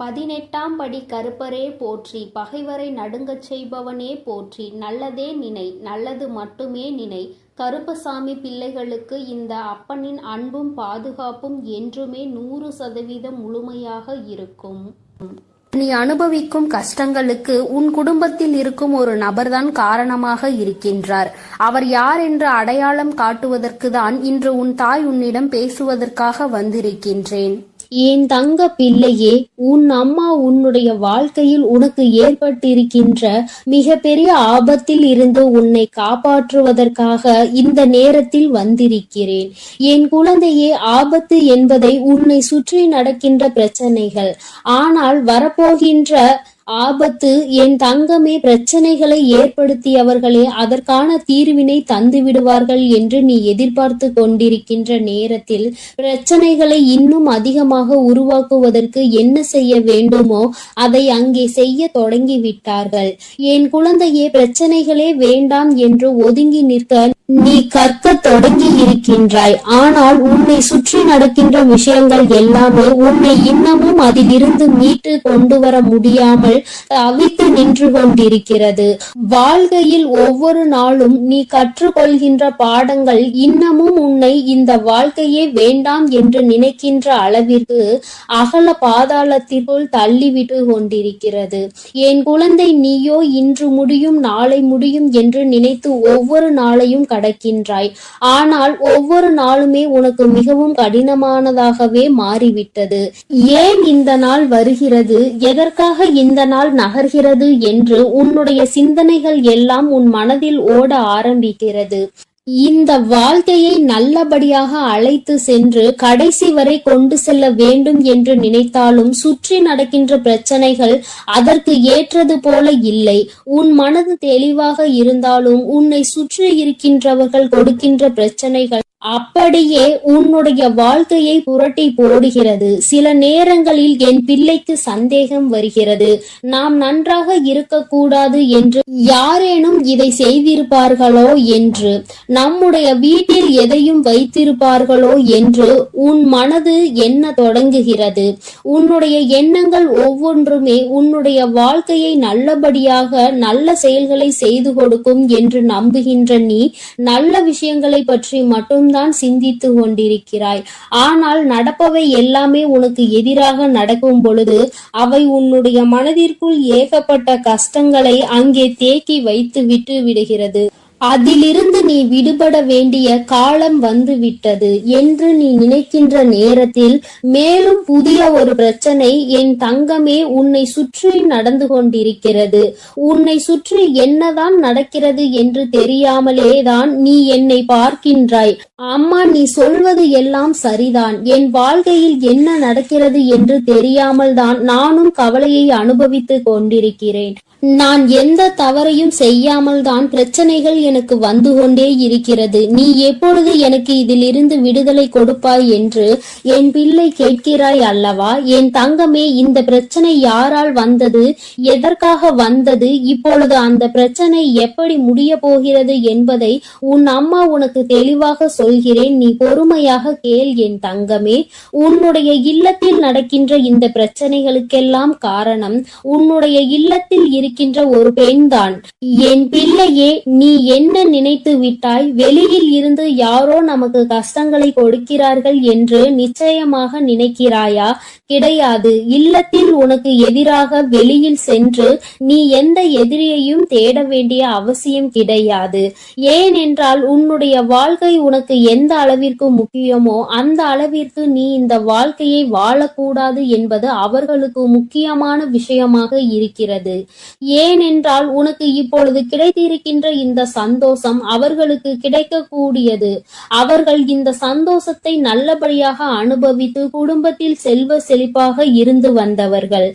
18ஆம் படி கருப்பரே போற்றி, பகைவரை நடுங்கச் செய்பவனே போற்றி, நல்லதே நினை, நல்லது மட்டுமே நினை. கருப்பசாமி பிள்ளைகளுக்கு இந்த அப்பனின் அன்பும் பாதுகாப்பும் என்றுமே 100% முழுமையாக இருக்கும். நீ அனுபவிக்கும் கஷ்டங்களுக்கு உன் குடும்பத்தில் இருக்கும் ஒரு நபர்தான் காரணமாக இருக்கின்றார். அவர் யார் என்று அடையாளம் காட்டுவதற்கு தான் இன்று உன் தாய் உன்னிடம் பேசுவதற்காக வந்திருக்கின்றேன். என் தங்க பிள்ளையே, உன் அம்மா உன்னுடைய வாழ்க்கையில் உனக்கு ஏற்பட்டிருக்கின்ற மிகப்பெரிய ஆபத்தில் இருந்து உன்னை காப்பாற்றுவதற்காக இந்த நேரத்தில் வந்திருக்கிறேன். என் குழந்தையே, ஆபத்து என்பதை உன்னை சுற்றி நடக்கின்ற பிரச்சனைகள், ஆனால் வரப்போகின்ற ஆபத்து என் தங்கமே, பிரச்சனைகளை ஏற்படுத்தியவர்களே அதற்கான தீர்வினை தந்து விடுவார்கள் என்று நீ எதிர்பார்த்து கொண்டிருக்கின்ற நேரத்தில் பிரச்சனைகளை இன்னும் அதிகமாக உருவாக்குவதற்கு என்ன செய்ய வேண்டுமோ அதை அங்கே செய்ய தொடங்கி விட்டார்கள். என் குழந்தையே, பிரச்சனைகளே வேண்டாம் என்று ஒதுங்கி நிற்க நீ கற்க தொடங்கி இருக்கின்றாய். ஆனால் உன்னை சுற்றி நடக்கின்ற விஷயங்கள் எல்லாமே உன்னை இன்னமும் அதிலிருந்து மீட்டு கொண்டு வர முடியாமல் தவித்து நின்று கொண்டிருக்கிறது. வாழ்க்கையில் ஒவ்வொரு நாளும் நீ கற்றுக்கொள்கின்ற பாடங்கள் இன்னமும் உன்னை இந்த வாழ்க்கையே வேண்டாம் என்று நினைக்கின்ற அளவிற்கு அகல பாதாளத்திற்குள் தள்ளிவிட்டு கொண்டிருக்கிறது. என் குழந்தை, நீயோ இன்று முடியும் நாளை முடியும் என்று நினைத்து ஒவ்வொரு நாளையும் கடக்கின்றாய். ஆனால் ஒவ்வொரு நாளுமே உனக்கு மிகவும் கடினமானதாகவே மாறிவிட்டது. ஏன் இந்த நாள் வருகிறது, எதற்காக இந்த நாள் நகர்கிறது என்று உன்னுடைய சிந்தனைகள் எல்லாம் உன் மனதில் ஓட ஆரம்பிக்கிறது. இந்த வாழ்க்கையை நல்லபடியாக அழைத்து சென்று கடைசி வரை கொண்டு செல்ல வேண்டும் என்று நினைத்தாலும் சுற்றி நடக்கின்ற பிரச்சனைகள் அதற்கு ஏற்றது போல இல்லை. உன் மனது தெளிவாக இருந்தாலும் உன்னை சுற்றி இருக்கின்றவர்கள் கொடுக்கின்ற பிரச்சனைகள் அப்படியே உன்னுடைய வாழ்க்கையை புரட்டி போடுகிறது. சில நேரங்களில் என் பிள்ளைக்கு சந்தேகம் வருகிறது, நாம் நன்றாக இருக்கக்கூடாது என்று யாரேனும் இதை செய்திருப்பார்களோ என்று, நம்முடைய வீட்டில் எதையும் வைத்திருப்பார்களோ என்று உன் மனது எண்ண தொடங்குகிறது. உன்னுடைய எண்ணங்கள் ஒவ்வொன்றுமே உன்னுடைய வாழ்க்கையை நல்லபடியாக நல்ல செயல்களை செய்து கொடுக்கும் என்று நம்புகின்ற நீ நல்ல விஷயங்களை பற்றி மட்டும் தான் சிந்தித்து கொண்டிருக்கிறாய். ஆனால் நடப்பவை எல்லாமே உனக்கு எதிராக நடக்கும் பொழுது அவை உன்னுடைய மனதிற்குள் ஏகப்பட்ட கஷ்டங்களை அங்கே தேக்கி வைத்து விட்டு விடுகிறது. அதிலிருந்து நீ விடுபட வேண்டிய காலம் வந்து விட்டது என்று நீ நினைக்கின்ற நேரத்தில் மேலும் புதிய ஒரு பிரச்சனை என் தங்கமே உன்னை சுற்றி நடந்து கொண்டிருக்கிறது. உன்னை சுற்றி என்னதான் நடக்கிறது என்று தெரியாமலே தான் நீ என்னை பார்க்கின்றாய். அம்மா, நீ சொல்வது எல்லாம் சரிதான், என் வாழ்க்கையில் என்ன நடக்கிறது என்று தெரியாமல் தான் நானும் கவலையை அனுபவித்து கொண்டிருக்கிறேன். நான் எந்த தவறையும் செய்யாமல் தான் பிரச்சனைகள் எனக்கு வந்து கொண்டே இருக்கிறது. நீ எப்பொழுது எனக்கு இதிலிருந்து விடுதலை கொடுப்பாய் என்று என் பிள்ளை கேட்கிறாய் அல்லவா? என் தங்கமே, இந்த பிரச்சனை யாரால் வந்தது, எதற்காக வந்தது, இப்பொழுது அந்த பிரச்சனை எப்படி முடிய போகிறது என்பதை உன் அம்மா உனக்கு தெளிவாக சொல்கிறேன். நீ பொறுமையாக கேள் என் தங்கமே. உன்னுடைய இல்லத்தில் நடக்கின்ற இந்த பிரச்சனைகளுக்கெல்லாம் காரணம் உன்னுடைய இல்லத்தில் இருக்கின்ற ஒரு பெண்தான். என் பிள்ளையே, நீ என்ன நினைத்து விட்டாய்? வெளியில் இருந்து யாரோ நமக்கு கஷ்டங்களை கொடுக்கிறார்கள் என்று நிச்சயமாக நினைக்கிறாயா? கிடையாது. இல்லத்தில் உனக்கு எதிராக வெளியில் சென்று நீ எந்த எதிரியையும் தேட வேண்டிய அவசியம் கிடையாது. ஏனென்றால் உன்னுடைய வாழ்க்கை உனக்கு எந்த அளவிற்கு முக்கியமோ அந்த அளவிற்கு நீ இந்த வாழ்க்கையை வாழக்கூடாது என்பது அவர்களுக்கு முக்கியமான விஷயமாக இருக்கிறது. ஏனென்றால் உனக்கு இப்பொழுது கிடைத்திருக்கின்ற இந்த சந்தோஷம் அவர்களுக்கு கிடைக்கக்கூடியது. அவர்கள் இந்த சந்தோஷத்தை நல்லபடியாக அனுபவித்து குடும்பத்தில் செல்வ செழிப்பாக இருந்து வந்தவர்கள்.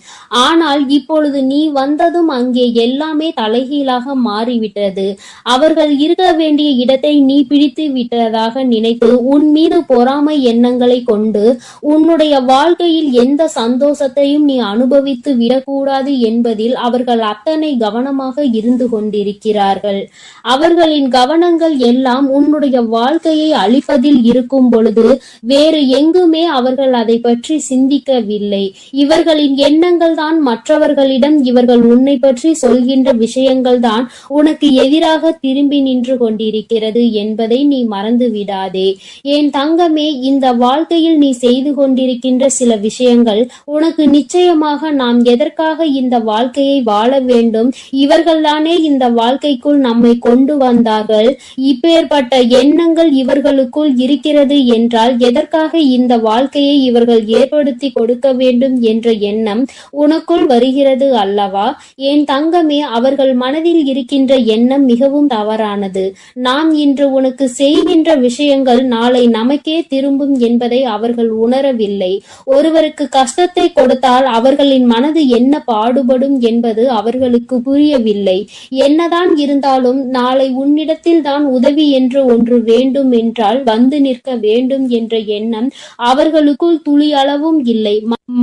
ஆனால் இப்பொழுது நீ வந்ததும் அங்கே எல்லாமே தலைகீழாக மாறிவிட்டது. அவர்கள் இருக்க வேண்டிய இடத்தை நீ பிடித்து விட்டதாக நினைத்து உன் மீது பொறாமை எண்ணங்களை கொண்டு உன்னுடைய வாழ்க்கையில் எந்த சந்தோஷத்தையும் நீ அனுபவித்து விடக்கூடாது என்பதில் அவர்கள் அத்தனை கவனமாக இருந்து கொண்டிருக்கிறார்கள். அவர்களின் கவனங்கள் எல்லாம் உன்னுடைய வாழ்க்கையை அழிப்பதில் இருக்கும் பொழுது வேறு எங்குமே அவர்கள் அதை பற்றி சிந்திக்கவில்லை. இவர்களின் எண்ணங்கள் தான் மற்றவர்களிடம் இவர்கள் உன்னை பற்றி சொல்கின்ற விஷயங்கள் தான் உனக்கு எதிராக திரும்பி நின்று கொண்டிருக்கிறது என்பதை நீ மறந்து விடாதே. என் தங்கமே, இந்த வாழ்க்கையில் நீ செய்து கொண்டிருக்கின்ற சில விஷயங்கள் உனக்கு நிச்சயமாக நாம் எதற்காக இந்த வாழ்க்கையை வாழ வேண்டும், இவர்கள்தானே இந்த வாழ்க்கைக்குள் நம்மை கொண்டு வந்தார்கள், இப்பேற்பட்ட எண்ணங்கள் இவர்களுக்குள் இருக்கிறது என்றால் எதற்காக இந்த வாழ்க்கையை இவர்கள் ஏற்படுத்தி கொடுக்க வேண்டும் என்ற எண்ணம் உனக்குள் வருகிறது அல்லவா? என் தங்கமே, அவர்கள் மனதில் இருக்கின்ற எண்ணம் மிகவும் தவறானது. நாம் இன்று உனக்கு செய்கின்ற விஷயங்கள் நாளை நமக்கே திரும்பும் என்பதை அவர்கள் உணரவில்லை. ஒருவருக்கு கஷ்டத்தை கொடுத்தால் அவர்களின் மனது என்ன பாடுபடும் என்பது அவர்களுக்கு புரியவில்லை. என்னதான் இருந்தாலும் நாளை உன்னிடத்தில் தான் உதவி என்று ஒன்று வேண்டும் என்றால் வந்து நிற்க வேண்டும் என்ற எண்ணம் அவர்களுக்குள் துளி அளவும் இல்லை.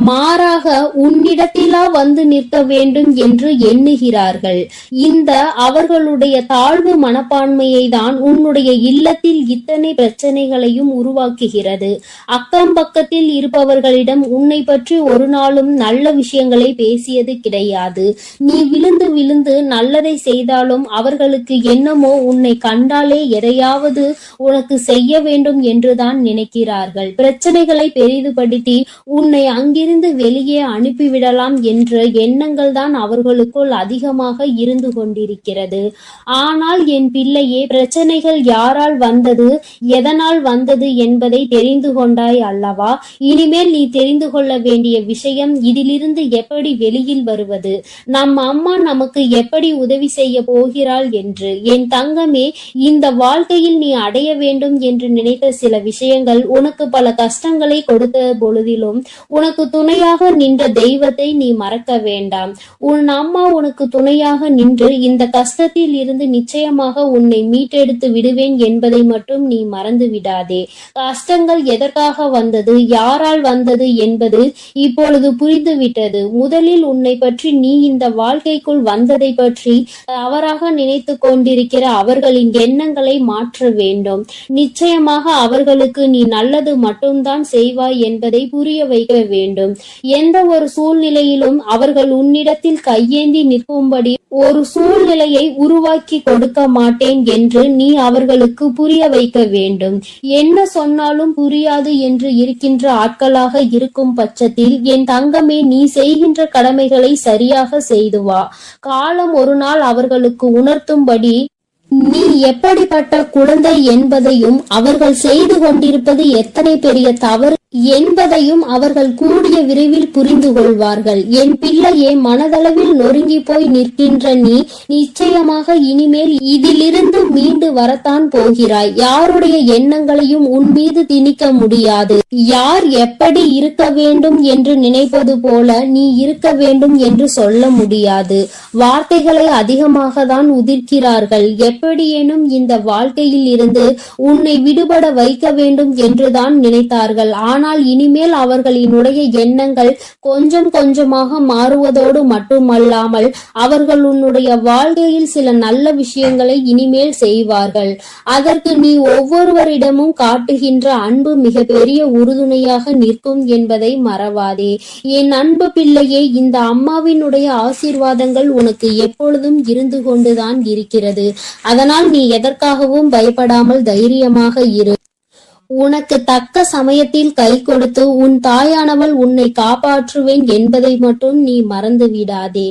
மாறாக உன்னிடத்திலா வந்து நிற்க வேண்டும் என்று எண்ணுகிறார்கள். இந்த அவர்களுடைய தாழ்வு மனப்பான்மையை தான் உன்னுடைய இல்லத்தில் இத்தனை பிரச்சனைகளையும் உருவாக்குகிறது. அக்கம் பக்கத்தில் இருப்பவர்களிடம் உன்னை பற்றி ஒரு நாளும் நல்ல விஷயங்களை பேசியது கிடையாது. நீ விழுந்து விழுந்து நல்லதை செய்தாலும் அவர்களுக்கு என்னமோ உன்னை கண்டாலே எதையாவது உனக்கு செய்ய வேண்டும் என்றுதான் நினைக்கிறார்கள். பிரச்சனைகளை பெரிதுபடுத்தி உன்னை அங்கிருந்து வெளியே அனுப்பிவிடலாம் என்ற எண்ணங்கள் தான் அவர்களுக்குள் அதிகமாக இருந்து கொண்டிருக்கிறது. ஆனால் என் பிள்ளையே, பிரச்சனைகள் யாரால் வந்தது, எதனால் வந்தது என்பதை தெரிந்து கொண்டாய் அல்லவா? இனிமேல் நீ தெரிந்து கொள்ள வேண்டிய விஷயம் இதிலிருந்து எப்படி வெளியில் வருவது, நம் அம்மா நமக்கு எப்படி உதவி செய்ய போகிறாள் என்று. என் தங்கமே, இந்த வாழ்க்கையில் நீ அடைய வேண்டும் என்று நினைத்த சில விஷயங்கள் உனக்கு பல கஷ்டங்களை கொடுத்த பொழுதிலும் உனக்கு துணையாக நின்ற தெய்வத்தை நீ மறக்க வேண்டாம். உன் அம்மா உனக்கு துணையாக நின்று இந்த கஷ்டத்தில் இருந்து நிச்சயமாக உன்னை மீட்டெடுத்து விடுவேன் என்பதை மட்டும் நீ மறந்து விடாதே. கஷ்டங்கள் எதற்காக வந்தது, யாரால் வந்தது என்பது இப்பொழுது புரிந்துவிட்டது. முதலில் உன்னை பற்றி நீ இந்த வாழ்க்கைக்குள் வந்ததை பற்றி தவறாக நினைத்து கொண்டிருக்கிற அவர்களின் எண்ணங்களை மாற்ற வேண்டும். நிச்சயமாக அவர்களுக்கு நீ நல்லது மட்டும்தான் செய்வாய் என்பதை புரிய வைக்க வேண்டும். எந்த ஒரு சூழ்நிலையிலும் அவர்கள் உன்னிடத்தில் கையேந்தி நிற்கும்படி ஒரு சூழ்நிலையை உருவாக்கி கொடுக்க மாட்டேன் என்று நீ அவர்களுக்கு புரிய வைக்க வேண்டும். என்ன சொன்னாலும் புரியாது என்று இருக்கின்ற ஆட்களாக இருக்கும் பட்சத்தில் என் தங்கமே, நீ செய்கின்ற கடமைகளை சரியாக செய்து வா. காலம் ஒரு நாள் அவர்களுக்கு உணர்த்தும்படி நீ எப்படிப்பட்ட குழந்தை என்பதையும் அவர்கள் செய்து கொண்டிருப்பது எத்தனை பெரிய தவறு என்பதையும் அவர்கள் கூடிய விரைவில் புரிந்து கொள்வார்கள். என் பிள்ளையே, மனதளவில் நொறுங்கி போய் நிற்கின்ற நீ நிச்சயமாக இனிமேல் இதிலிருந்து மீண்டு வரத்தான் போகிறாய். யாருடைய எண்ணங்களையும் உன் மீது திணிக்க முடியாது. யார் எப்படி இருக்க வேண்டும் என்று நினைப்பது போல நீ இருக்க வேண்டும் என்று சொல்ல முடியாது. வார்த்தைகளை அதிகமாக தான் உதிர்க்கிறார்கள். எப்படியேனும் இந்த வாழ்க்கையில் இருந்து உன்னை விடுபட வைக்க வேண்டும் என்றுதான் நினைத்தார்கள். ஆனால் இனிமேல் அவர்களினுடைய எண்ணங்கள் கொஞ்சம் கொஞ்சமாக மாறுவதோடு மட்டுமல்லாமல் அவர்கள் உன்னுடைய வாழ்க்கையில் சில நல்ல விஷயங்களை இனிமேல் செய்வார்கள். அதற்கு நீ ஒவ்வொருவரிடமும் காட்டுகின்ற அன்பு மிக பெரிய உறுதுணையாக நிற்கும் என்பதை மறவாதே. என் அன்பு பிள்ளையே, இந்த அம்மாவினுடைய ஆசீர்வாதங்கள் உனக்கு எப்பொழுதும் இருந்து கொண்டுதான் இருக்கிறது. அதனால் நீ எதற்காகவும் பயப்படாமல் தைரியமாக இரு. உனக்கு தக்க சமயத்தில் கை கொடுத்து உன் தாயானவள் உன்னை காப்பாற்றுவேன் என்பதை மட்டும் நீ மறந்து விடாதே.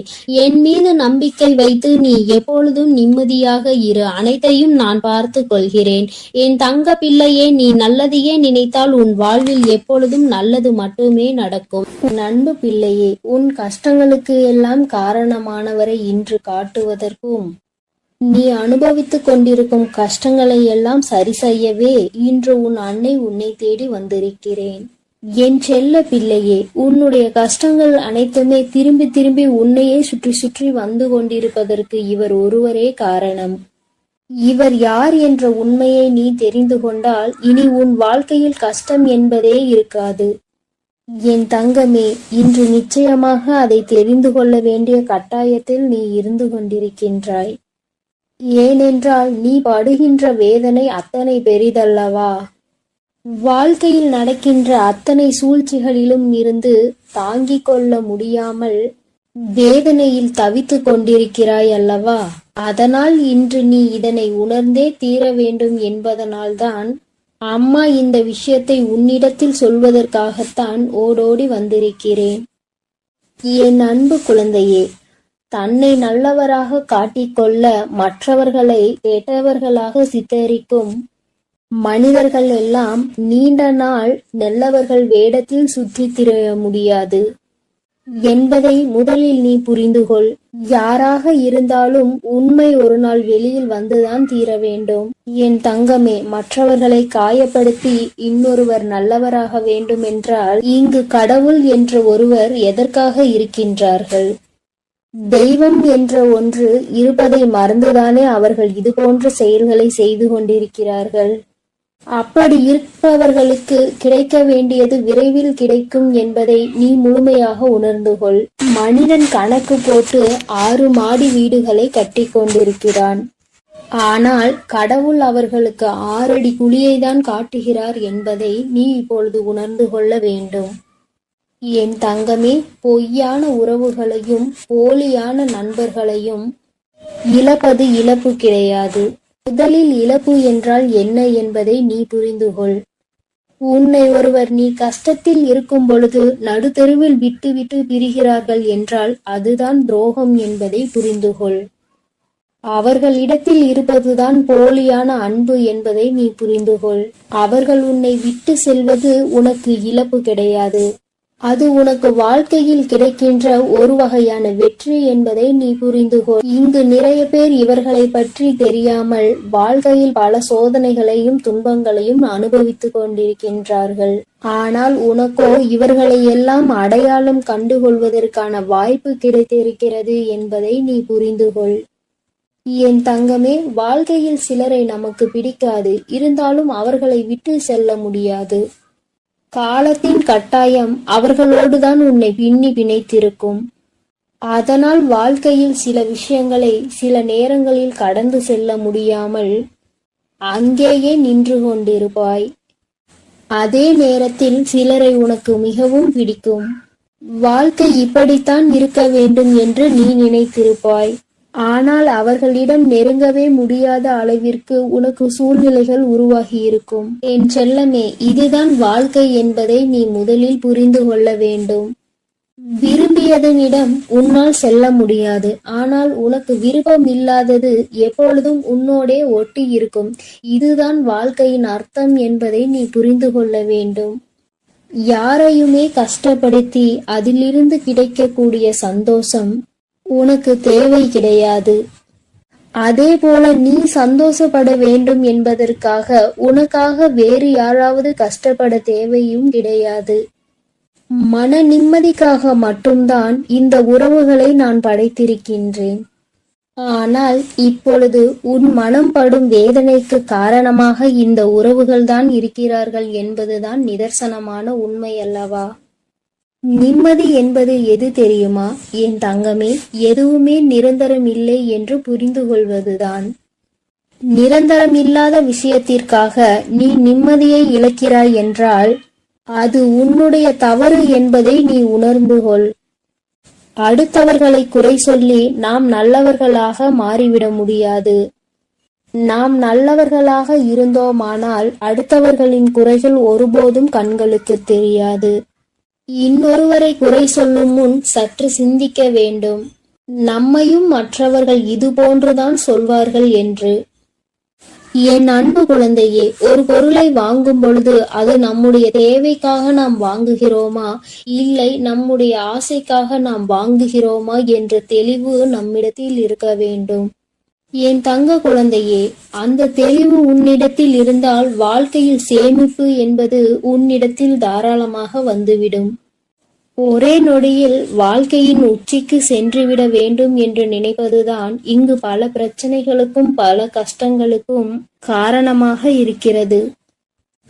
என் மீது நம்பிக்கை வைத்து நீ எப்பொழுதும் நிம்மதியாக இரு. அனைத்தையும் நான் பார்த்து கொள்கிறேன். என் தங்க பிள்ளையே, நீ நல்லதையே நினைத்தால் உன் வாழ்வில் எப்பொழுதும் நல்லது மட்டுமே நடக்கும். உன் அன்பு பிள்ளையே, உன் கஷ்டங்களுக்கு எல்லாம் காரணமானவரை இன்று காட்டுவதற்கும் நீ அனுபவித்துக் கொண்டிருக்கும் கஷ்டங்களை எல்லாம் சரி செய்யவே இன்று உன் அன்னை உன்னை தேடி வந்திருக்கிறேன். என் செல்ல பிள்ளையே, உன்னுடைய கஷ்டங்கள் அனைத்துமே திரும்பி திரும்பி உன்னையே சுற்றி சுற்றி வந்து கொண்டிருப்பதற்கு இவர் ஒருவரே காரணம். இவர் யார் என்ற உண்மையை நீ தெரிந்து கொண்டால் இனி உன் வாழ்க்கையில் கஷ்டம் என்பதே இருக்காது. என் தங்கமே, இன்று நிச்சயமாக அதை தெரிந்து கொள்ள வேண்டிய கட்டாயத்தில் நீ இருந்து கொண்டிருக்கின்றாய். ஏனென்றால் நீ படுகின்ற வேதனை அத்தனை பெரிதல்லவா. வாழ்க்கையில் நடக்கின்ற அத்தனை சூழ்ச்சிகளிலும் இருந்து தாங்கிக் கொள்ள முடியாமல் வேதனையில் தவித்துக் கொண்டிருக்கிறாய் அல்லவா. அதனால் இன்று நீ இதனை உணர்ந்தே தீர வேண்டும் என்பதனால்தான் அம்மா இந்த விஷயத்தை உன்னிடத்தில் சொல்வதற்காகத்தான் ஓடோடி வந்திருக்கிறேன். என் அன்பு குழந்தையே, தன்னை நல்லவராக காட்டிக்கொள்ள மற்றவர்களை கெட்டவர்களாக சித்தரிக்கும் மனிதர்கள் எல்லாம் நீண்ட நாள் நல்லவர்கள் வேடத்தில் சுற்றித் திரிய முடியாது என்பதை முதலில் நீ புரிந்துகொள். யாராக இருந்தாலும் உண்மை ஒரு நாள் வெளியில் வந்துதான் தீர வேண்டும். என் தங்கமே, மற்றவர்களை காயப்படுத்தி இன்னொருவர் நல்லவராக வேண்டும் என்றால் இங்கு கடவுள் என்ற ஒருவர் எதற்காக இருக்கின்றார்கள்? தெய்வம் என்ற ஒன்று இருப்பதை மறந்துதானே அவர்கள் இது போன்ற செயல்களை செய்து கொண்டிருக்கிறார்கள். அப்படி இருப்பவர்களுக்கு கிடைக்க வேண்டியது விரைவில் கிடைக்கும் என்பதை நீ முழுமையாக உணர்ந்து கொள். மனிதன் கணக்கு போட்டு 6 மாடி வீடுகளை கட்டி கொண்டிருக்கிறான். ஆனால் கடவுள் அவர்களுக்கு 6 அடி குழியை தான் காட்டுகிறார் என்பதை நீ இப்பொழுது உணர்ந்து கொள்ள வேண்டும். என் தங்கமே, பொய்யான உறவுகளையும் போலியான நண்பர்களையும் இழப்பது இழப்பு கிடையாது. முதலில் இழப்பு என்றால் என்ன என்பதை நீ புரிந்துகொள். உன்னை ஒருவர் நீ கஷ்டத்தில் இருக்கும் பொழுது நடுத்தெருவில் விட்டு விட்டு பிரிகிறார்கள் என்றால் அதுதான் துரோகம் என்பதை புரிந்துகொள். அவர்களிடத்தில் இருப்பதுதான் போலியான அன்பு என்பதை நீ புரிந்துகொள். அவர்கள் உன்னை விட்டு செல்வது உனக்கு இழப்பு கிடையாது. அது உனக்கு வாழ்க்கையில் கிடைக்கின்ற ஒரு வகையான வெற்றி என்பதை நீ புரிந்துகொள். இங்கு நிறைய பேர் இவர்களை பற்றி தெரியாமல் வாழ்க்கையில் பல சோதனைகளையும் துன்பங்களையும் அனுபவித்துக் கொண்டிருக்கின்றார்கள். ஆனால் உனக்கோ இவர்களை எல்லாம் அடையாளம் கண்டுகொள்வதற்கான வாய்ப்பு கிடைத்திருக்கிறது என்பதை நீ புரிந்துகொள். என் தங்கமே, வாழ்க்கையில் சிலரை நமக்கு பிடிக்காது, இருந்தாலும் அவர்களை விட்டு செல்ல முடியாது. காலத்தின் கட்டாயம் அவர்களோடுதான் உன்னை பின்னி பிணைத்திருக்கும். அதனால் வாழ்க்கையில் சில விஷயங்களை சில நேரங்களில் கடந்து செல்ல முடியாமல் அங்கேயே நின்று கொண்டிருப்பாய். அதே நேரத்தில் சிலரை உனக்கு மிகவும் பிடிக்கும். வாழ்க்கை இப்படித்தான் இருக்க வேண்டும் என்று நீ நினைத்திருப்பாய். ஆனால் அவர்களிடம் நெருங்கவே முடியாத அளவிற்கு உனக்கு சூழ்நிலைகள் உருவாகி இருக்கும். என் செல்லமே, இதுதான் வாழ்க்கை என்பதை நீ முதலில் புரிந்து கொள்ள வேண்டும். விரும்பியதனிடம் உன்னால் செல்ல முடியாது. ஆனால் உனக்கு விருப்பம் இல்லாதது எப்பொழுதும் உன்னோடே ஒட்டி இருக்கும். இதுதான் வாழ்க்கையின் அர்த்தம் என்பதை நீ புரிந்து கொள்ள வேண்டும். யாரையுமே கஷ்டப்படுத்தி அதிலிருந்து கிடைக்கக்கூடிய சந்தோஷம் உனக்கு தேவை கிடையாது. அதே போல நீ சந்தோஷப்பட வேண்டும் என்பதற்காக உனக்காக வேறு யாராவது கஷ்டப்பட தேவையும் கிடையாது. மன நிம்மதிக்காக மட்டும்தான் இந்த உறவுகளை நான் படைத்திருக்கின்றேன். ஆனால் இப்பொழுது உன் மனம் படும் வேதனைக்கு காரணமாக இந்த உறவுகள் தான் இருக்கிறார்கள் என்பதுதான் நிதர்சனமான உண்மை அல்லவா. நிம்மதி என்பது எது தெரியுமா என் தங்கமே? எதுவுமே நிரந்தரம் இல்லை என்று புரிந்து கொள்வதுதான். நிரந்தரம் இல்லாத விஷயத்திற்காக நீ நிம்மதியை இழக்கிறாய் என்றால் அது உன்னுடைய தவறு என்பதை நீ உணர்ந்து கொள். அடுத்தவர்களை குறை சொல்லி நாம் நல்லவர்களாக மாறிவிட முடியாது. நாம் நல்லவர்களாக இருந்தோமானால் அடுத்தவர்களின் குறைகள் ஒருபோதும் கண்களுக்கு தெரியாது. இன்னொருவரை குறை சொல்லும் முன் சற்று சிந்திக்க வேண்டும். நம்மையும் மற்றவர்கள் இது போன்றுதான் சொல்வார்கள் என்று. என் அன்பு குழந்தையே, ஒரு பொருளை வாங்கும் பொழுது அது நம்முடைய தேவைக்காக நாம் வாங்குகிறோமா, இல்லை நம்முடைய ஆசைக்காக நாம் வாங்குகிறோமா என்ற தெளிவு நம்மிடத்தில் இருக்க வேண்டும். என் தங்க குழந்தையே, அந்த தெளிவு உன்னிடத்தில் இருந்தால் வாழ்க்கையில் சேமிப்பு என்பது உன்னிடத்தில் தாராளமாக வந்துவிடும். ஒரே நொடியில் வாழ்க்கையின் உச்சிக்கு சென்றுவிட வேண்டும் என்று நினைப்பதுதான் இங்கு பல பிரச்சனைகளுக்கும் பல கஷ்டங்களுக்கும் காரணமாக இருக்கிறது.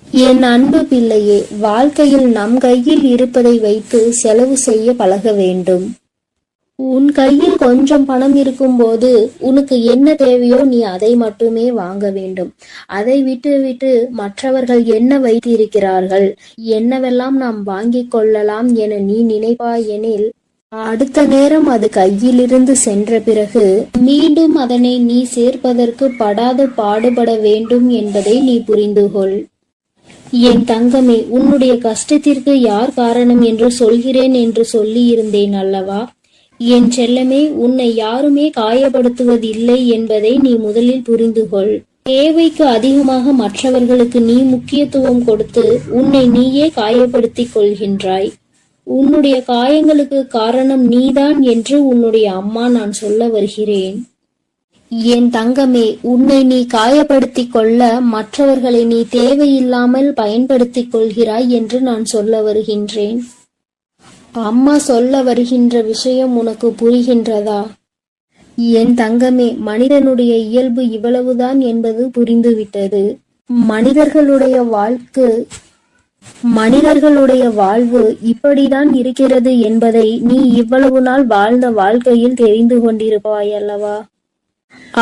என் அன்பு பிள்ளையே, வாழ்க்கையில் நம் கையில் இருப்பதை வைத்து செலவு செய்ய பழக வேண்டும். உன் கையில் கொஞ்சம் பணம் இருக்கும்போது உனக்கு என்ன தேவையோ நீ அதை மட்டுமே வாங்க வேண்டும். அதை விட்டு மற்றவர்கள் என்ன வைத்திருக்கிறார்கள், என்னவெல்லாம் நாம் வாங்கிக் கொள்ளலாம் என நீ நினைப்பாயெனில் அடுத்த நேரம் அது கையிலிருந்து சென்ற பிறகு மீண்டும் அதனை நீ சேர்ப்பதற்கு படாது பாடுபட வேண்டும் என்பதை நீ புரிந்துகொள். என் தங்கமே, உன்னுடைய கஷ்டத்திற்கு யார் காரணம் என்று சொல்கிறேன் என்று சொல்லி இருந்தேன் அல்லவா? என் செல்லமே, உன்னை யாருமே காயப்படுத்துவதில்லை என்பதை நீ முதலில் புரிந்துகொள். தேவைக்கு அதிகமாக மற்றவர்களுக்கு நீ முக்கியத்துவம் கொடுத்து உன்னை நீயே காயப்படுத்திக் கொள்கின்றாய். உன்னுடைய காயங்களுக்கு காரணம் நீதான் என்று உன்னுடைய அம்மா நான் சொல்ல வருகிறேன். என் தங்கமே, உன்னை நீ காயப்படுத்திக் கொள்ள மற்றவர்களை நீ தேவையில்லாமல் பயன்படுத்திக் கொள்கிறாய் என்று நான் சொல்ல வருகின்றேன். அம்மா சொல்ல வருகின்ற விஷயம் உனக்கு புரிகின்றதா? என் தங்கமே, மனிதனுடைய இயல்பு இவ்வளவுதான் என்பது புரிந்துவிட்டது. மனிதர்களுடைய வாழ்வு இப்படிதான் இருக்கிறது என்பதை நீ இவ்வளவு நாள் வாழ்ந்த வாழ்க்கையில் தெரிந்து கொண்டிருப்பாய் அல்லவா?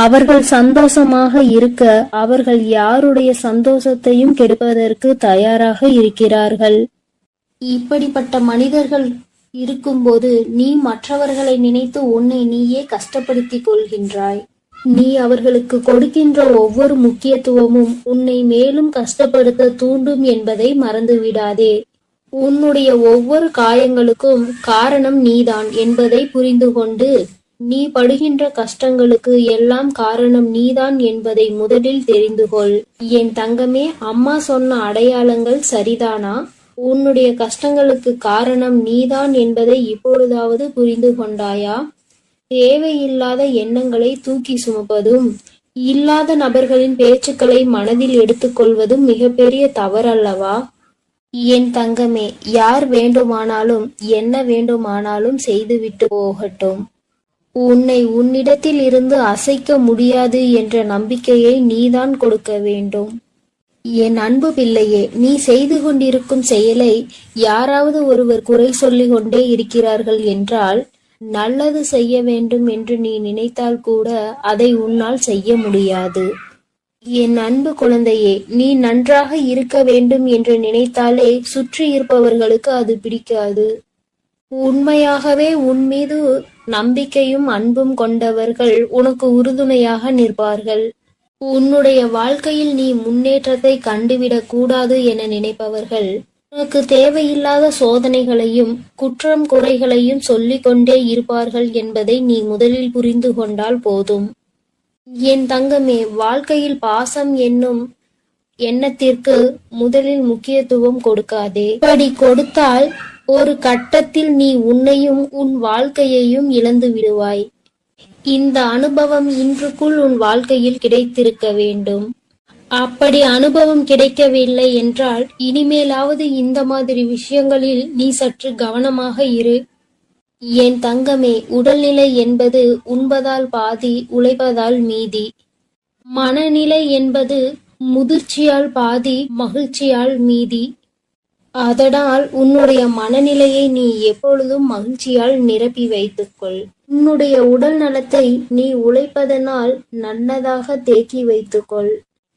அவர்கள் சந்தோஷமாக இருக்க அவர்கள் யாருடைய சந்தோஷத்தையும் கெடுப்பதற்கு தயாராக இருக்கிறார்கள். இப்படிப்பட்ட மனிதர்கள் இருக்கும்போது நீ மற்றவர்களை நினைத்து உன்னை நீயே கஷ்டப்படுத்திக் கொள்கின்றாய். நீ அவர்களுக்கு கொடுக்கின்ற ஒவ்வொரு முக்கியத்துவமும் உன்னை மேலும் கஷ்டப்படுத்த தூண்டும் என்பதை மறந்துவிடாதே. உன்னுடைய ஒவ்வொரு காயங்களுக்கும் காரணம் நீதான் என்பதை புரிந்து கொண்டு நீ படுகின்ற கஷ்டங்களுக்கு எல்லாம் காரணம் நீதான் என்பதை முதலில் தெரிந்து கொள். என் தங்கமே, அம்மா சொன்ன அடையாளங்கள் சரிதானா? உன்னுடைய கஷ்டங்களுக்கு காரணம் நீதான் என்பதை இப்பொழுதாவது புரிந்து கொண்டாயா? தேவையில்லாத எண்ணங்களை தூக்கி சுமப்பதும் இல்லாத நபர்களின் பேச்சுக்களை மனதில் எடுத்துக்கொள்வதும் மிகப்பெரிய தவறல்லவா? என் தங்கமே, யார் வேண்டுமானாலும் என்ன வேண்டுமானாலும் செய்துவிட்டு போகட்டும். உன்னை உன்னிடத்தில் இருந்து அசைக்க முடியாது என்ற நம்பிக்கையை நீதான் கொடுக்க வேண்டும். என் அன்பு பிள்ளையே, நீ செய்து கொண்டிருக்கும் செயலை யாராவது ஒருவர் குறை சொல்லிக் கொண்டே இருக்கிறார்கள் என்றால் நல்லது செய்ய வேண்டும் என்று நீ நினைத்தால் கூட அதை உன்னால் செய்ய முடியாது. என் அன்பு குழந்தையே, நீ நன்றாக இருக்க வேண்டும் என்று நினைத்தாலே சுற்றி இருப்பவர்களுக்கு அது பிடிக்காது. உண்மையாகவே உன் மீது நம்பிக்கையும் அன்பும் கொண்டவர்கள் உனக்கு உறுதுணையாக நிற்பார்கள். உன்னுடைய வாழ்க்கையில் நீ முன்னேற்றத்தை கண்டுவிடக் கூடாது என நினைப்பவர்கள் உனக்கு தேவையில்லாத சோதனைகளையும் குற்றம் குறைகளையும் சொல்லிக் கொண்டே இருப்பார்கள் என்பதை நீ முதலில் புரிந்து கொண்டால் போதும். என் தங்கமே, வாழ்க்கையில் பாசம் என்னும் எண்ணத்திற்கு முதலில் முக்கியத்துவம் கொடுக்காதே. இப்படி கொடுத்தால் ஒரு கட்டத்தில் நீ உன்னையும் உன் வாழ்க்கையையும் இழந்து விடுவாய். இந்த அனுபவம் இன்றுக்குள் உன் வாழ்க்கையில் கிடைத்திருக்க வேண்டும். அப்படி அனுபவம் கிடைக்கவில்லை என்றால் இனிமேலாவது இந்த மாதிரி விஷயங்களில் நீ சற்று கவனமாக இரு. என் தங்கமே, உடல்நிலை என்பது உண்பதால் பாதி, உழைப்பதால் மீதி. மனநிலை என்பது முதிர்ச்சியால் பாதி, மகிழ்ச்சியால் மீதி. அதனால் உன்னுடைய மனநிலையை நீ எப்பொழுதும் மகிழ்ச்சியால் நிரப்பி வைத்துக்கொள். உன்னுடைய உடல் நலத்தை நீ உழைப்பதனால் நல்லதாக தேக்கி வைத்துக்கொள்.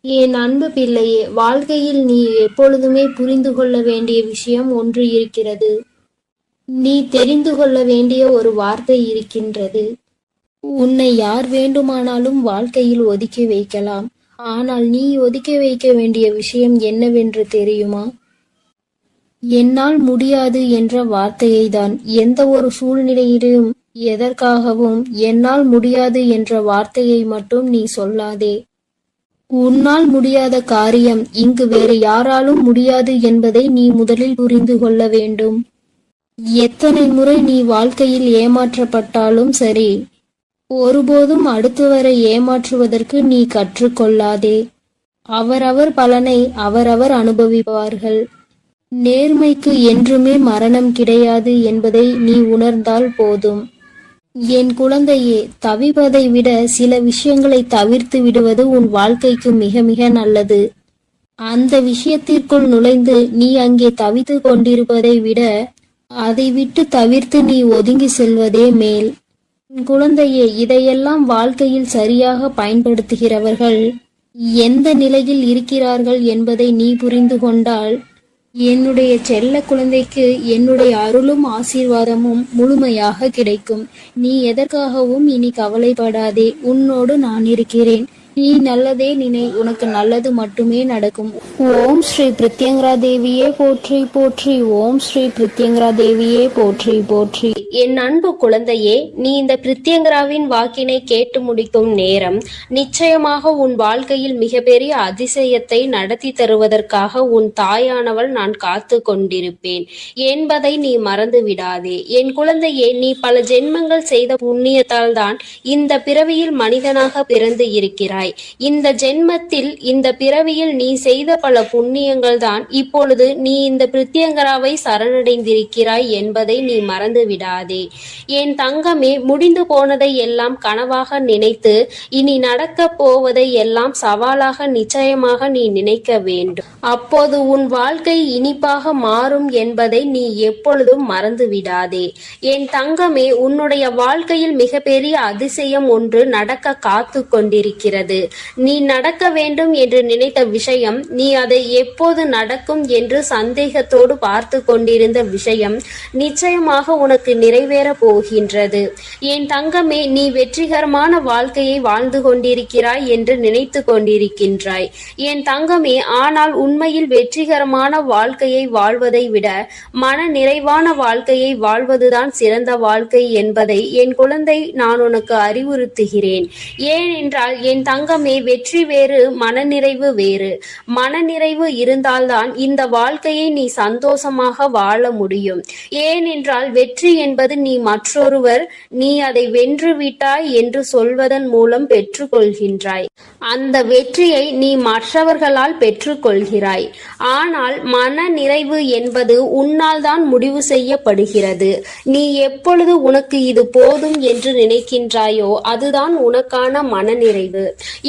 என் அன்பு பிள்ளையே, வாழ்க்கையில் நீ எப்பொழுதுமே புரிந்து கொள்ள வேண்டிய விஷயம் ஒன்று இருக்கிறது. நீ தெரிந்து கொள்ள வேண்டிய ஒரு வார்த்தை இருக்கின்றது. உன்னை யார் வேண்டுமானாலும் வாழ்க்கையில் ஒதுக்கி வைக்கலாம். ஆனால் நீ ஒதுக்கி வைக்க வேண்டிய விஷயம் என்னவென்று தெரியுமா? என்னால் முடியாது என்ற வார்த்தையை தான். எந்த ஒரு சூழ்நிலையிலும் எதற்காகவும் என்னால் முடியாது என்ற வார்த்தையை மட்டும் நீ சொல்லாதே. உன்னால் முடியாத காரியம் இங்கு வேறு யாராலும் முடியாது என்பதை நீ முதலில் புரிந்து கொள்ள வேண்டும். எத்தனை முறை நீ வாழ்க்கையில் ஏமாற்றப்பட்டாலும் சரி, ஒருபோதும் அடுத்தவரை ஏமாற்றுவதற்கு நீ கற்றுக்கொள்ளாதே. அவரவர் பலனை அவரவர் அனுபவிப்பார்கள். நேர்மைக்கு என்றுமே மரணம் கிடையாது என்பதை நீ உணர்ந்தால் போதும். என் குழந்தையே, தவிப்பதை விட சில விஷயங்களை தவிர்த்து விடுவது உன் வாழ்க்கைக்கு மிக மிக நல்லது. அந்த விஷயத்திற்குள் நுழைந்து நீ அங்கே தவித்து கொண்டிருப்பதை விட அதை விட்டு தவிர்த்து நீ ஒதுங்கி செல்வதே மேல். குழந்தையே, இதையெல்லாம் வாழ்க்கையில் சரியாக பயன்படுத்துகிறவர்கள் எந்த நிலையில் இருக்கிறார்கள் என்பதை நீ புரிந்து கொண்டால் என்னுடைய செல்ல குழந்தைக்கு என்னுடைய அருளும் ஆசீர்வாதமும் முழுமையாக கிடைக்கும். நீ எதற்காகவும் இனி கவலைப்படாதே. உன்னோடு நான் இருக்கிறேன். நீ நல்லதே நினை, உனக்கு நல்லது மட்டுமே நடக்கும். ஓம் ஸ்ரீ பிரித்யங்கரா தேவியே போற்றி போற்றி. ஓம் ஸ்ரீ பிரித்யங்கரா தேவியே போற்றி போற்றி. என் அன்பு குழந்தையே, நீ இந்த பிரித்யங்கராவின் வாக்கினை கேட்டு முடிக்கும் நேரம் நிச்சயமாக உன் வாழ்க்கையில் மிகப்பெரிய அதிசயத்தை நடத்தி தருவதற்காக உன் தாயானவள் நான் காத்து கொண்டிருப்பேன் என்பதை நீ மறந்து விடாதே. என் குழந்தையே, நீ பல ஜென்மங்கள் செய்த புண்ணியத்தால் தான் இந்த பிறவியில் மனிதனாக பிறந்து இருக்கிறாய். இந்த ஜென்மத்தில், இந்த பிறவியில் நீ செய்த பல புண்ணியங்கள் தான் இப்பொழுது நீ இந்த பிரித்யங்கராவை சரணடைந்திருக்கிறாய் என்பதை நீ மறந்து விடாதே. என் தங்கமே, முடிந்து போனதை எல்லாம் கனவாக நினைத்து இனி நடக்க போவதை எல்லாம் சவாலாக நிச்சயமாக நீ நினைக்க வேண்டும். அப்போது உன் வாழ்க்கை இனிப்பாக மாறும் என்பதை நீ எப்பொழுதும் மறந்து விடாதே. என் தங்கமே, உன்னுடைய வாழ்க்கையில் மிகப்பெரிய அதிசயம் ஒன்று நடக்க காத்து கொண்டிருக்கிறது. நீ நடக்க வேண்டும் என்று நினைத்த விஷயம், நீ அதை எப்போது நடக்கும் என்று சந்தேகத்தோடு பார்த்து கொண்டிருந்த விஷயம் நிச்சயமாக உனக்கு நிறைவேற போகின்றது. என் தங்கமே, நீ வெற்றிகரமான வாழ்க்கையை வாழ்ந்து கொண்டிருக்கிறாய் என்று நினைத்து கொண்டிருக்கின்றாய். என் தங்கமே, ஆனால் உண்மையில் வெற்றிகரமான வாழ்க்கையை வாழ்வதை விட மன நிறைவான வாழ்க்கையை வாழ்வதுதான் சிறந்த வாழ்க்கை என்பதை என் குழந்தை நான் உனக்கு அறிவுறுத்துகிறேன். ஏனென்றால் என் தங்கமே, வெற்றி வேறு, மனநிறைவு வேறு. மனநிறைவு இருந்தால்தான் இந்த வாழ்க்கையை நீ சந்தோஷமாக வாழ முடியும். ஏனென்றால் வெற்றி என்பது நீ மற்றொருவர் நீ அதை வென்று விட்டாய் என்று சொல்வதன் மூலம் பெற்றுக்கொள்கின்றாய். அந்த வெற்றியை நீ மற்றவர்களால் பெற்றுக்கொள்கிறாய். ஆனால் மன நிறைவு என்பது உன்னால் தான் முடிவு செய்யப்படுகிறது. நீ எப்பொழுது உனக்கு இது போதும் என்று நினைக்கின்றாயோ அதுதான் உனக்கான மனநிறைவு.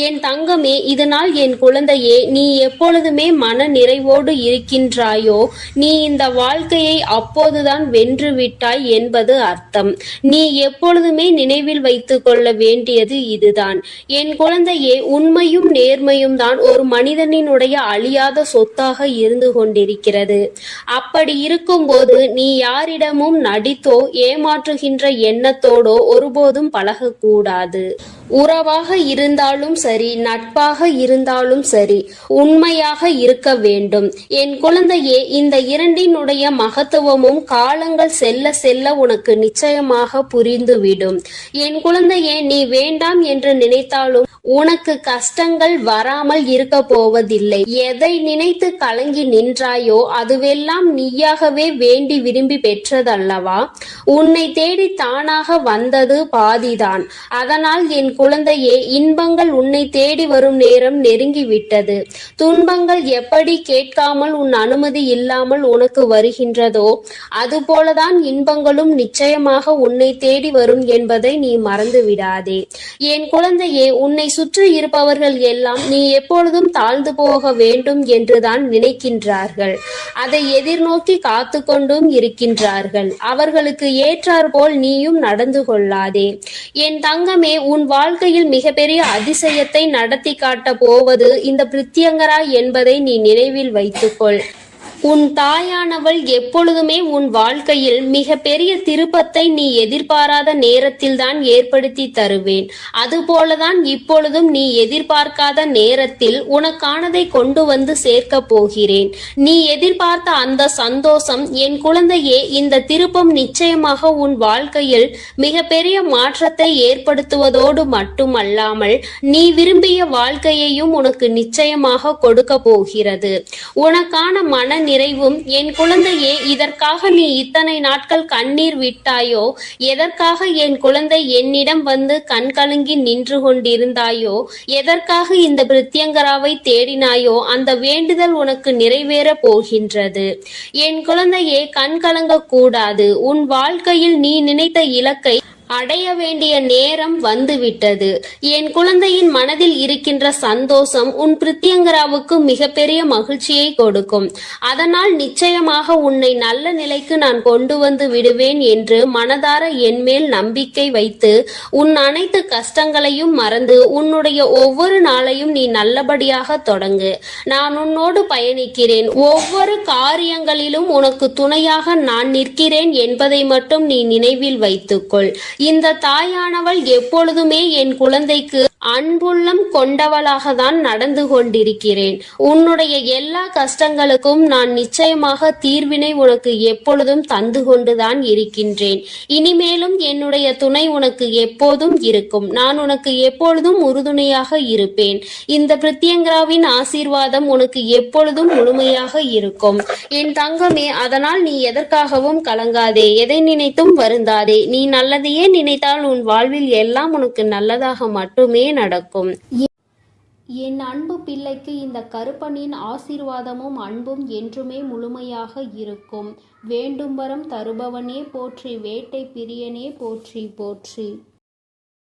என் தங்கமே, இதனால் என் குழந்தையே, நீ எப்பொழுதுமே மன நிறைவோடு இருக்கின்றாயோ நீ இந்த வாழ்க்கையை அப்போதுதான் வென்று விட்டாய் என்பது அர்த்தம். நீ எப்பொழுதுமே நினைவில் வைத்துக் கொள்ள வேண்டியது இதுதான். என் குழந்தையே, உண்மையும் நேர்மையும் தான் ஒரு மனிதனினுடைய அழியாத சொத்தாக இருந்து கொண்டிருக்கிறது. அப்படி இருக்கும்போது நீ யாரிடமும் நடித்தோ ஏமாற்றுகின்ற எண்ணத்தோடோ ஒருபோதும் பழகக்கூடாது. உறவாக இருந்தாலும் சரி, நட்பாக இருந்தாலும் சரி, உண்மையாக இருக்க வேண்டும். என் குழந்தையே, இந்த இரண்டினுடைய மகத்துவமும் காலங்கள் செல்ல செல்ல உனக்கு நிச்சயமாக புரிந்துவிடும். என் குழந்தையே, நீ வேண்டாம் என்று நினைத்தாலும் உனக்கு கஷ்டங்கள் வராமல் இருக்க போவதில்லை. எதை நினைத்து கலங்கி நின்றாயோ அதுவெல்லாம் நீயாகவே வேண்டி விரும்பி பெற்றதல்லவா? உன்னை தேடி தானாக வந்தது பாதிதான். அதனால் என் குழந்தையே, இன்பங்கள் உன்னை தேடி வரும் நேரம் நெருங்கிவிட்டது. துன்பங்கள் எப்படி கேட்காமல் உன் அனுமதி இல்லாமல் உனக்கு வருகின்றதோ அதுபோலதான் இன்பங்களும் நிச்சயமாக உன்னை தேடி வரும் என்பதை நீ மறந்து விடாதே. என் குழந்தையே, உன்னை சுற்றி இருப்பவர்கள் எல்லாம் நீ எப்பொழுதும் தாழ்ந்து போக வேண்டும் என்றுதான் நினைக்கின்றார்கள். அதை எதிர்நோக்கி காத்து கொண்டும் இருக்கின்றார்கள். அவர்களுக்கு ஏற்றாற்போல் நீயும் நடந்து கொள்ளாதே. என் தங்கமே, உன் வாழ்க்கையில் மிகப்பெரிய அதிசயத்தை நடத்தி காட்ட போவது இந்த பிரித்யங்கரா என்பதை நீ நினைவில் வைத்துக்கொள். உன் தாயானவள் எப்பொழுதுமே உன் வாழ்க்கையில் மிக பெரிய திருப்பத்தை நீ எதிர்பாராத நேரத்தில் தான் ஏற்படுத்தி தருவேன். அதுபோலதான் இப்பொழுதும் நீ எதிர்பார்க்காத நேரத்தில் உனக்கானதை கொண்டு வந்து சேர்க்க போகிறேன். நீ எதிர்பார்த்த அந்த சந்தோஷம் என் குழந்தையே, இந்த திருப்பம் நிச்சயமாக உன் வாழ்க்கையில் மிக பெரிய மாற்றத்தை ஏற்படுத்துவதோடு மட்டுமல்லாமல் நீ விரும்பிய வாழ்க்கையையும் உனக்கு நிச்சயமாக கொடுக்க போகிறது. உனக்கான மன நிறைவும் என் குழந்தையே, இதற்காக நீ இத்தனை நாட்கள் கண்ணீர் விட்டாயோ, எதற்காக என் குழந்தை என்னிடம் வந்து கண் கலங்கி நின்று கொண்டிருந்தாயோ, எதற்காக இந்த பிரித்யங்கராவை தேடினாயோ, அந்த வேண்டுதல் உனக்கு நிறைவேற போகின்றது. என் குழந்தையே, கண் கலங்க கூடாது. உன் வாழ்க்கையில் நீ நினைத்த இலக்கை அடைய வேண்டிய நேரம் வந்துவிட்டது. என் குழந்தையின் மனதில் இருக்கின்ற சந்தோஷம் உன் பிரித்யங்கராவுக்கு மிகப்பெரிய மகிழ்ச்சியை கொடுக்கும். அதனால் நிச்சயமாக உன்னை நல்ல நிலைக்கு நான் கொண்டு வந்து விடுவேன் என்று மனதார என்மேல் நம்பிக்கை வைத்து உன் அனைத்து கஷ்டங்களையும் மறந்து உன்னுடைய ஒவ்வொரு நாளையும் நீ நல்லபடியாக தொடங்கு. நான் உன்னோடு பயணிக்கிறேன். ஒவ்வொரு காரியங்களிலும் உனக்கு துணையாக நான் நிற்கிறேன் என்பதை மட்டும் நீ நினைவில் வைத்துக்கொள். இந்த தாயானவள் எப்பொழுதுமே என் குழந்தைக்கு அன்புள்ளம் கொண்டவளாக தான் நடந்து கொண்டிருக்கிறேன். உன்னுடைய எல்லா கஷ்டங்களுக்கும் நான் நிச்சயமாக தீர்வினை உனக்கு எப்பொழுதும் தந்து கொண்டுதான் இருக்கின்றேன். இனிமேலும் என்னுடைய துணை உனக்கு எப்போதும் இருக்கும். நான் உனக்கு எப்பொழுதும் உறுதுணையாக இருப்பேன். இந்த பிரித்யங்கராவின் ஆசீர்வாதம் உனக்கு எப்பொழுதும் முழுமையாக இருக்கும் என் தங்கமே. அதனால் நீ எதற்காகவும் கலங்காதே, எதை நினைத்தும் வருந்தாதே. நீ நல்லதையே நினைத்தால் உன் வாழ்வில் எல்லாம் உனக்கு நல்லதாக மட்டுமே நடக்கும். என் அன்பு பிள்ளைக்கு இந்த கருப்பனின் ஆசீர்வாதமும் அன்பும் என்றுமே முழுமையாக இருக்கும். வேண்டும் வரம் தருபவனே போற்றி, வேட்டை பிரியனே போற்றி போற்றி.